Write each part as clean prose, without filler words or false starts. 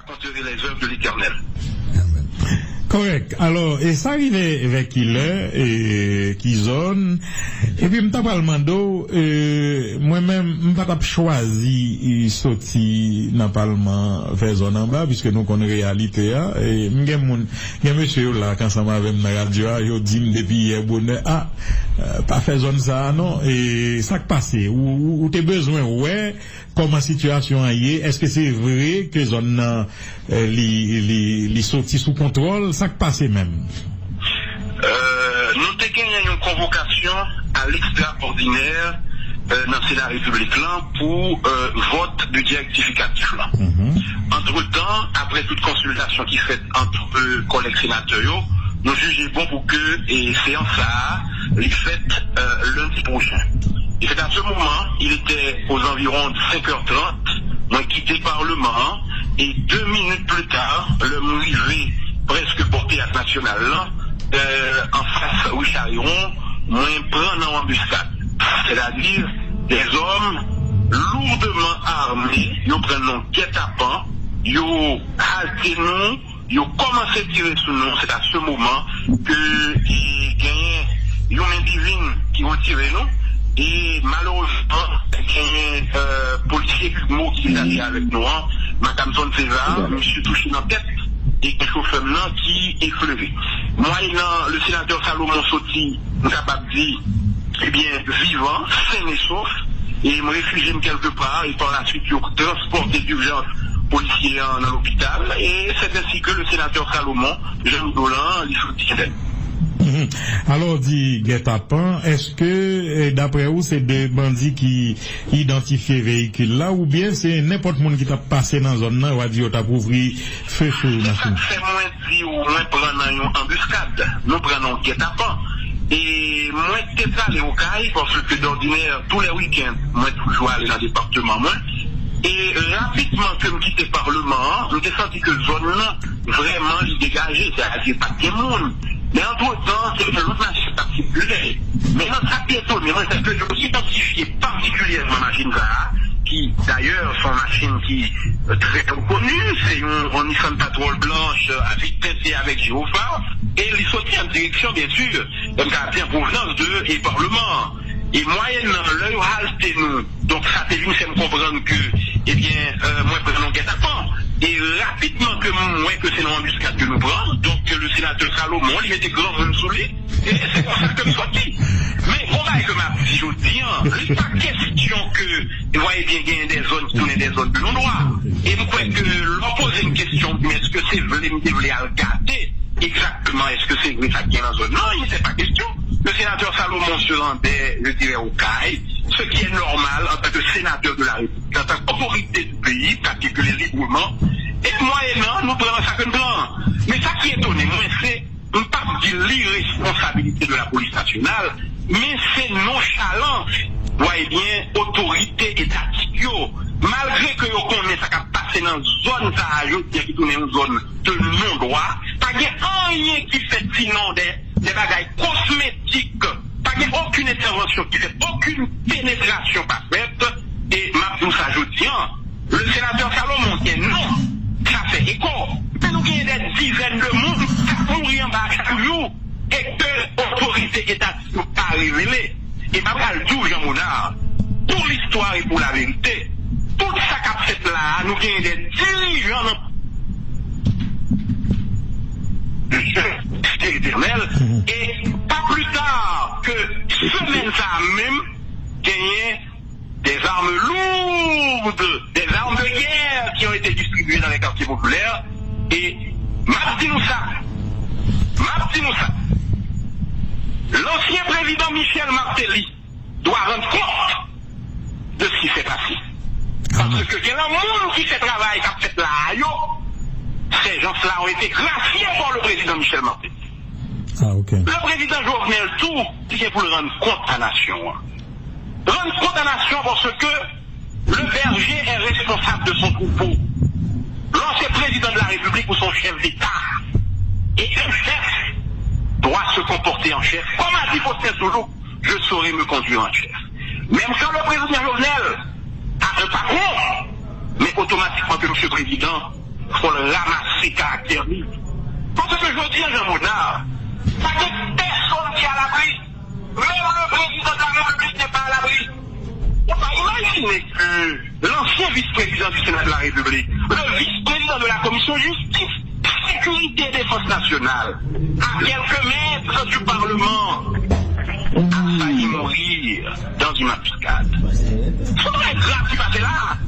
raconterai les œuvres de l'Éternel. Correct. Alors, et ça arrive avec qui zone, et puis m'ta pas le mando, moi-même, m'pa pas choisi, sorti dans le parlement vers zone en bas, puisque nous connaissons la réalité, et m'gen monsieur là, quand ça m'a avec ma radio, yo dit depuis hier, bonheur, pas faire zone ça, non, et ça qui passe, ou t'es besoin, ouais, comment situation est, est-ce que c'est vrai que zone, les sorties sous contrôle, ça qui passe même? Nous avons une convocation à l'extraordinaire dans le Sénat République là pour vote du directificatif là. Entre-temps, après toute consultation qui fait entre collègues sénateurs, nous jugeons bon pour que séance ça les faites lundi prochain. Et c'est à ce moment, il était aux environs de 5h30, moi quitté le Parlement, et 2 minutes plus tard, le arrivé presque pour Théâtre National là, en face Richard Héron, moi prendre en embuscade. C'est-à-dire des hommes lourdement armés, ils prennent nos guet-apens, ils haltent nous, ils commencent à tirer sur nous. C'est à ce moment que il gagne une main divine qui vont tirer nous. Et malheureusement, il y a un policier qui est allé avec nous, Madame Zone César, je me suis touché dans la tête. Et quelque chose qui est fleuvé. Moi, le sénateur Salomon Soti, nous avons dit, eh bien, vivant, sain et sauf, et me réfugier quelque part, et par la suite, je transporté d'urgence policier dans l'hôpital, et c'est ainsi que le sénateur Salomon, Jean Dolan, les soutient. Alors, dit guet-apens, est-ce que, d'après vous, c'est des bandits qui identifient véhicule là, ou bien c'est n'importe qui qui t'a passé dans la zone là, ou a dit, on t'a ouvert feu sur la machine? C'est moins dit, ou moins prendre une embuscade. Nous prenons guet-apens. Et moi, t'es allé au CAI, parce que d'ordinaire, tous les week-ends, moi, toujours aller dans le département, moi. Et rapidement, comme quitter le Parlement, nous avons senti que la zone là, vraiment, il dégageait, c'est-à-dire pas de monde. Mais entre-temps, c'est que l'autre machine particulière. Mais notre piétonne, c'est que je me suis identifié particulièrement machine ça, qui d'ailleurs sont machines qui très connues, c'est une Nissan Patrol blanche à vitesse et avec gyrophare, et ils sont en direction, bien sûr, d'un quartier en provenance de et Parlement. Et moyennant l'œil halte nous, donc ça c'est une, c'est me comprendre que, eh bien, moi, prenons guet-apens. Et rapidement que moi, que c'est une embuscade que nous prenons, donc le sénateur Salomon, il était grand monde sous lui, et c'est pour ça que nous sortis. Mais on va que ma si je dis, il n'est pas question que, vous voyez bien, il y a des zones qui tournent des zones de non-droit. Et vous croyez que l'on pose une question, mais est-ce que c'est vrai à regarder exactement, est-ce que c'est vrai ça qui est dans la zone? Non, il n'est pas question. Le sénateur Salomon se rendait, je dirais, au CAI, ce qui est normal en tant que sénateur de la République, en tant qu'autorité du pays, pratiquer librement, et moyennant, nous prenons ça comme blanc. Mais ça qui est étonné, moi, c'est pas dire l'irresponsabilité de la police nationale, mais c'est nonchalance, vous voyez bien, autorité étatique, malgré que vous connaissez ça qui a passé dans une zone, ça ajoute, qui tourne une zone de non-droit, pas qu'il y a rien qui fait sinon des bagailles cosmétiques, pas qu'il n'y a aucune intervention qui fait, aucune pénétration pas faite, et Mabdou s'ajoute, le sénateur Salomon dit non, ça fait écho, mais nous avons des dizaines de monde qui pourraient en bas chaque jour, et que l'autorité étatique n'a pas révélé. Et Babal tout Jean Mounard, pour l'histoire et pour la vérité, tout ça qu'a fait là, nous avons des dirigeants éternel, et pas plus tard que semaine ça même, gagné des armes lourdes, des armes de guerre qui ont été distribuées dans les quartiers populaires, et Martinoussa, l'ancien président Michel Martelly doit rendre compte de ce qui s'est passé. Parce que il y a un monde qui fait travail, qui a fait là, ces gens-là ont été graciés par le président Michel Martelly. Le président Jovenel tout, c'est pour le rendre compte à la nation. Rendre compte à la nation parce que le berger est responsable de son troupeau. L'ancien président de la République ou son chef d'État. Et un chef doit se comporter en chef. Comme a dit Faustin Soulou, je saurai me conduire en chef. Même quand le président Jovenel a un patron, mais automatiquement que M. le Président faut le ramasser caractère libre. Parce que je dis à Jean Monard, pas de personne qui est à l'abri. Même le président de la République n'est pas à l'abri. On va imaginer que l'ancien vice-président du Sénat de la République, le vice-président de la Commission justice, sécurité et défense nationale, à quelques mètres du Parlement, a failli mourir dans une embuscade. C'est très grave qui passait là.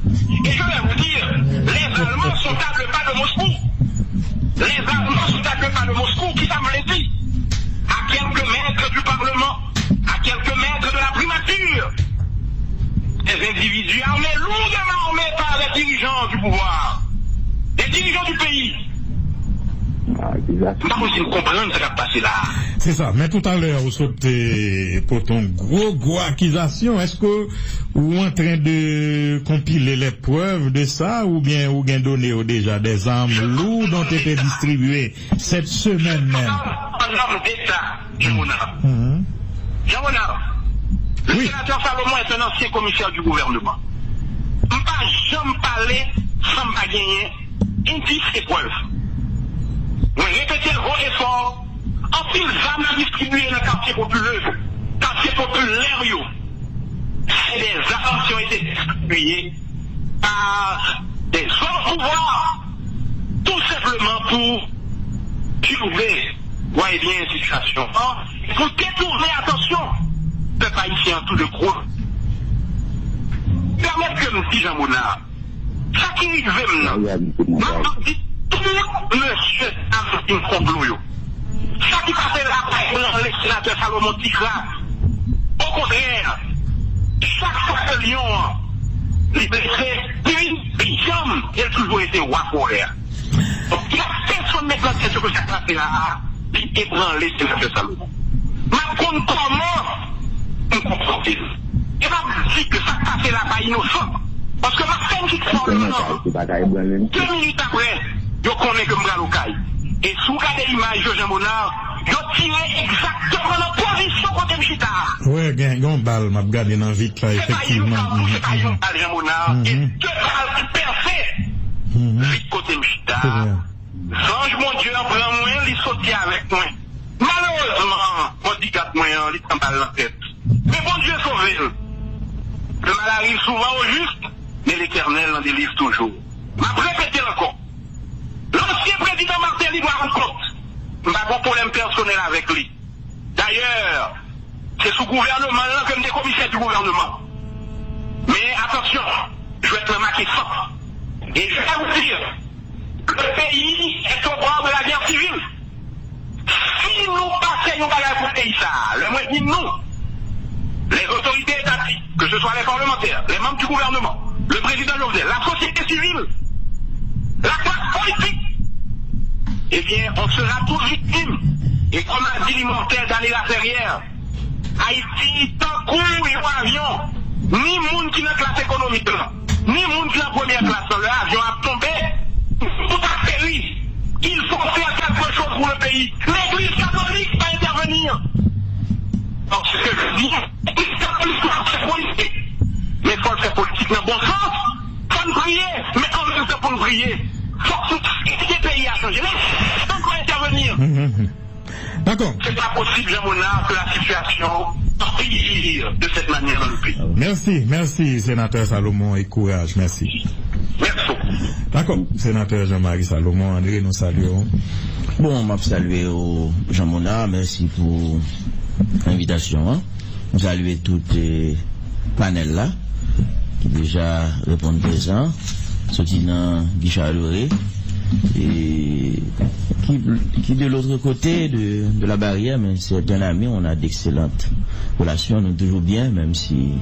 Et je vais vous dire, les Allemands sont à 2 pas de Moscou. Les Allemands sont à 2 pas de Moscou, qui ça me l'a dit. À quelques mètres du Parlement, à quelques mètres de la primature. Des individus armés, lourdement armés par les dirigeants du pouvoir, les dirigeants du pays. Pas possible de comprendre ce qui a passé là. C'est ça. Mais tout à l'heure, vous sautez pour ton gros accusation. Est-ce que vous êtes en train de compiler les preuves de ça ou bien vous avez donné déjà des armes lourdes ont été distribuées cette semaine même? Un homme d'État, Jean Monard. Jean Monard. Le sénateur Salomon est un ancien commissaire du gouvernement. Je ne peux jamais parler sans pas gagner indice et preuves. Je répéter le gros effort. En pile d'armes distribuées dans le quartier populaire. C'est des armes qui ont été distribuées par des hommes au pouvoir. Tout simplement pour turber, voyez bien la situation. Pour détourner attention. Peuple haïtien tout de gros. Permettez que me dise Jean Monard, ça qui arrive maintenant, tout monsieur Amstine complot. Ça qui passe là, le sénateur Salomon Tigra. Au contraire, chaque fois que Lyon, les blessés, une pigeon, il a toujours été roi pour l'air. Donc, il y a personne maintenant qui ce que ça passe là, qui ébranle le sénateur Salomon. Mais comment on comprend-il? Et m'a dit que ça passe là-bas innocent. Parce que ma femme qui sort le nom, 2 minutes après, je connais que Mralocaille. Et sous regardez l'image de Jean Monard, je tirais exactement dans la position côté Mchita. Oui, gagne balle, m'a regardé dans vite là, effectivement. C'est pas une balle, Jean Monard, et 2 balles percées. Vite côté Mchita. Ange mon Dieu, prend moi, il sautait avec moi. Malheureusement, mon dit 4 mois, il prend balle dans la tête. Mais bon Dieu sauve. Le mal arrive souvent au juste, mais l'Éternel en délivre toujours. M'a répété encore. L'ancien président Martin doit rendre compte. M'a pas de problème personnel avec lui. D'ailleurs, c'est sous gouvernement là comme des commissaires du gouvernement. Mais attention, je vais être marqué fort. Et je vais vous dire, le pays est au bord de la guerre civile. Si nous passons nos bagages pour le pays, ça, le moins dit nous, les autorités étatiques, que ce soit les parlementaires, les membres du gouvernement, le président Jovenel, la société civile, la classe politique, eh bien, on sera tous victimes. Et comme a dit l'immontaire d'aller la ferrière, Haïti, tant coup et avion, ni monde qui n'a classe économique là, ni monde qui n'a première classe dans l'avion a tombé, tout a péri. Il faut faire quelque chose pour le pays. L'église catholique va intervenir. Donc, ce que je dis, l'église catholique va faire politique. Mais il faut le faire politique dans le bon sens. Il faut nous prier, mais en même temps pour nous prier. Il faut que les pays a changé. Mais on peut intervenir. D'accord. C'est pas possible, Jean Monard, que la situation empire de cette manière dans le pays. Merci, sénateur Salomon, et courage, merci. Merci. D'accord, sénateur Jean-Marie Salomon, André, nous saluons. Bon, m'a salué au Jean Monard, merci pour l'invitation. Hein. Nous saluons tous les panels là, qui déjà répondent présent, sorti dans Guichard Loré, et qui de l'autre côté de la barrière, mais c'est un ami, on a d'excellentes relations, nous toujours bien, même si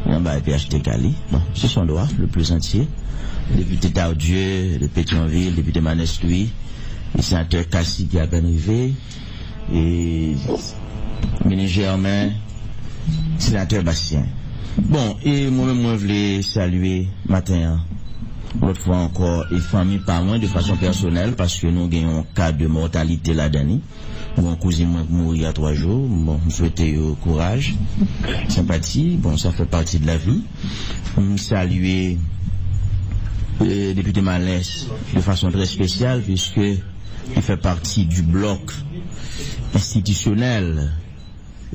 il y a un PHT Cali. Bon, c'est son droit, le plus entier. Député Tardieu, de Pétionville, député Manès Louis, le sénateur Cassi qui a bien arrivé, et ministre Germain, sénateur Bastien. Bon, et moi-même, je voulais saluer matin, l'autre fois encore, et famille pas moins de façon personnelle, parce que nous avons un cas de mortalité là-dedans. Mon cousin mort il y a 3 jours. Bon, je souhaite courage, sympathie. Bon, ça fait partie de la vie. Saluer député Malès de façon très spéciale puisque il fait partie du bloc institutionnel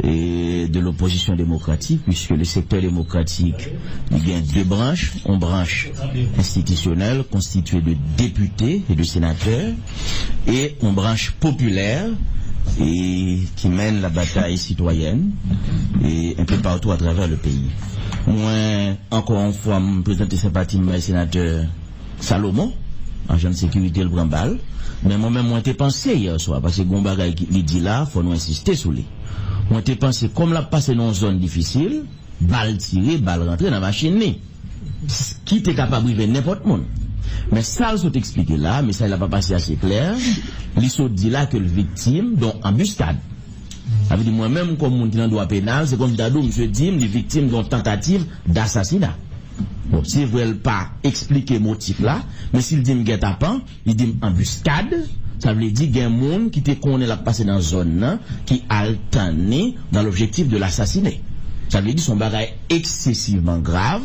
et de l'opposition démocratique, puisque le secteur démocratique, il y a deux branches, une branche institutionnelle constituée de députés et de sénateurs, et une branche populaire et qui mène la bataille citoyenne et un peu partout à travers le pays. Moi, encore une fois, je présente sympathie le sénateur Salomon, agent de sécurité le grand bal, mais moi-même, moi, j'ai pensé hier soir, parce que Gombaga il dit là, il faut nous insister sur lui. Moi, j'ai pensé, comme la passé dans une zone difficile, balle tirée, balle rentrée dans la machine, qui était capable de vivre n'importe monde. Mais ça, il faut expliquer là, mais ça, il n'a pas passé assez clair. Il faut dire là que le victime, donc embuscade. Ça veut dire, moi-même, comme mon dans le droit pénal, c'est comme Dadou, monsieur dit, les victimes d'une tentative d'assassinat. Bon, s'il ne veut pas expliquer le motif là, mais s'il dit guet-apens, il dit embuscade, ça veut dire qu'il y a un monde qui te connaît la passer dans la zone, qui a alterné dans l'objectif de l'assassiner. Ça veut dire son bagage excessivement grave,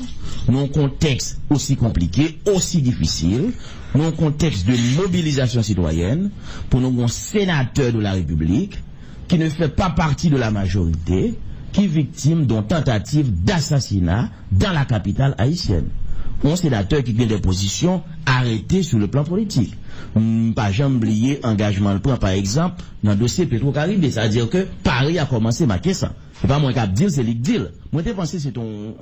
dans un contexte aussi compliqué, aussi difficile, dans un contexte de mobilisation citoyenne, pour nous, un sénateur de la République, qui ne fait pas partie de la majorité, qui est victime d'une tentative d'assassinat dans la capitale haïtienne. Un sénateur qui vient des positions arrêtées sur le plan politique. Pas jamais oublier engagement le prend par exemple dans le dossier Petro-Caribé, c'est-à-dire que Paris a commencé à marquer ça. C'est pas moi qui a dit, c'est lui qui dit. Moi, j'ai pensé c'est ton